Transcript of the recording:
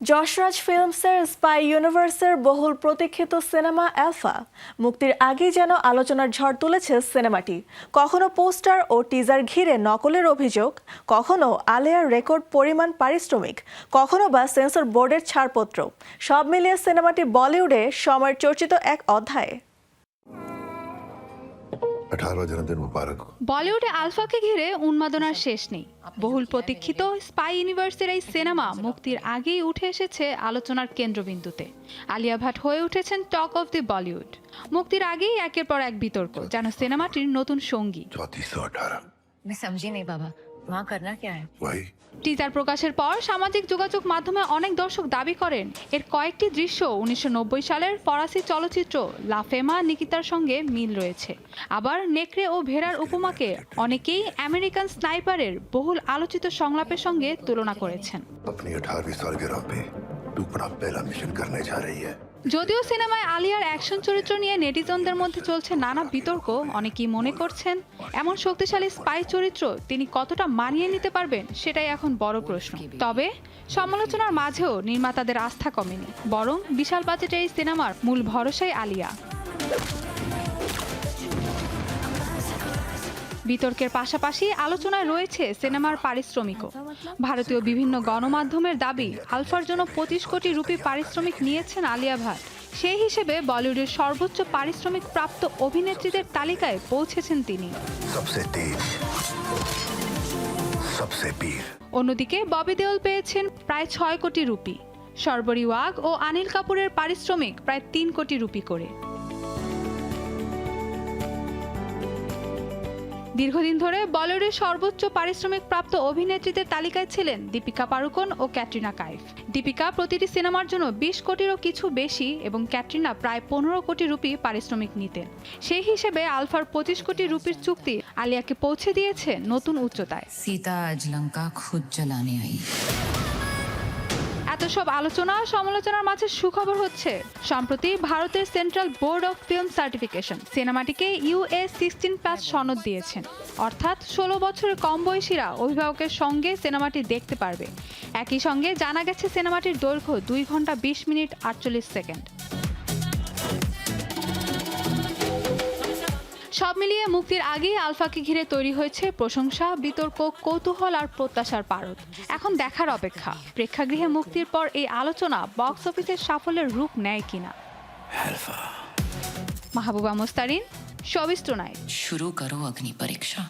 Jasraj ফিল্মসের spy ইউনিভার্সের বহুল প্রতীক্ষিত সিনেমা আলফা মুক্তির আগেই যেন আলোচনার ঝড় তুলেছে সিনেমাটি। কখনো পোস্টার ও টিজার ঘিরে নকলের অভিযোগ, কখনো আলিয়ার রেকর্ড পরিমাণ পারিশ্রমিক, কখনো বা সেন্সর বোর্ডের ছাড়পত্র। সব মিলিয়ে সিনেমাটি বলিউডে সময়ের চর্চিত এক অধ্যায়। 18वां जन्मदिन मुबारक। বলিউডে আলফাকে ঘিরে উন্মাদনার শেষ নেই। বহুল প্রতীক্ষিত স্পাই ইউনিভার্সের এই সিনেমা মুক্তির আগেই উঠে এসেছে আলোচনার কেন্দ্রবিন্দুতে। আলিয়া ভাট হয়ে উঠেছেন টক অফ দি বলিউড। মুক্তির আগেই একের পর এক বিতর্ক, যেন সিনেমাটির নতুন সঙ্গী। 3418 मैं समझी नहीं बाबा, वहाँ करना क्या है? वही টিজার প্রকাশের পর সামাজিক যোগাযোগ মাধ্যমে অনেক দর্শক দাবি করেন এর কয়েকটি দৃশ্য 1990 সালের ফরাসি চলচ্চিত্র লা ফেমা নিকিতার সঙ্গে মিল রয়েছে। আবার নেকড়ে ও ভেড়ার উপমাকে অনেকেই আমেরিকান স্নাইপারের বহুল আলোচিত সংলাপের সঙ্গে তুলনা করেছেন। अपनी 18वीं सालगिरह पे तू अपना पहला मिशन करने जा रही है। যদিও সিনেমায় আলিয়ার অ্যাকশন চরিত্র নিয়ে নেটিজনদের মধ্যে চলছে নানা বিতর্ক, অনেকেই মনে করছেন এমন শক্তিশালী স্পাই চরিত্র তিনি কতটা মানিয়ে নিতে পারবেন সেটাই এখন বড় প্রশ্ন। তবে সমালোচনার মাঝেও নির্মাতাদের আস্থা কমেনি, বরং বিশাল বাজেটের এই সিনেমার মূল ভরসাই আলিয়া। বিতর্কের পাশাপাশি আলোচনায় রয়েছে সিনেমার পারিশ্রমিকও। ভারতীয় বিভিন্ন গণমাধ্যমের দাবি আলফার জন্য 25 কোটি রুপি পারিশ্রমিক নিয়েছেন আলিয়া ভাট। সেই হিসেবে বলিউডের সর্বোচ্চ পারিশ্রমিক প্রাপ্ত অভিনেত্রীদের তালিকায় পৌঁছেছেন তিনি। অন্যদিকে ববি দেওল পেয়েছেন প্রায় 6 কোটি রুপি। শর্বরী ওয়াগ ও অনিল কাপুরের পারিশ্রমিক প্রায় 3 কোটি রুপি করে। দীর্ঘদিন ধরে বলিউডের সর্বোচ্চ পারিশ্রমিক প্রাপ্ত অভিনেত্রীদের তালিকায় ছিলেন দীপিকা পাড়ুকোন ও ক্যাটরিনা কাইফ। দীপিকা প্রতিটি সিনেমার জন্য 20 কোটিরও কিছু বেশি এবং ক্যাটরিনা প্রায় 15 কোটি রুপি পারিশ্রমিক নিতেন। সেই হিসেবে আলফার 25 কোটি রুপির চুক্তি আলিয়াকে পৌঁছে দিয়েছে নতুন উচ্চতায়। सीता आज लंका खुद जलाने आई। এত সব আলোচনা সমালোচনার মাঝে সুখবর হচ্ছে, সম্প্রতি ভারতের central board of film certification সিনেমাটিকে US 16+ সনদ দিয়েছেন। অর্থাৎ 16 বছরের কম বয়সীরা অভিভাবকের সঙ্গে সিনেমাটি দেখতে পারবে। একই সঙ্গে জানা গেছে সিনেমাটির দৈর্ঘ্য 2 ঘন্টা 20 মিনিট 48 সেকেন্ড। সব মিলিয়ে মুক্তির আগেই আলফাকে ঘিরে তৈরি হয়েছে প্রশংসা, বিতর্ক, কৌতূহল আর প্রত্যাশার পারদ। এখন দেখার অপেক্ষা প্রেক্ষাগৃহে মুক্তির পর এই আলোচনা বক্স অফিসের সাফল্যের রূপ নেয় কিনা। Mahbuba Mustarin, showbiz tonight. शुरू करो अग्नि परीक्षा।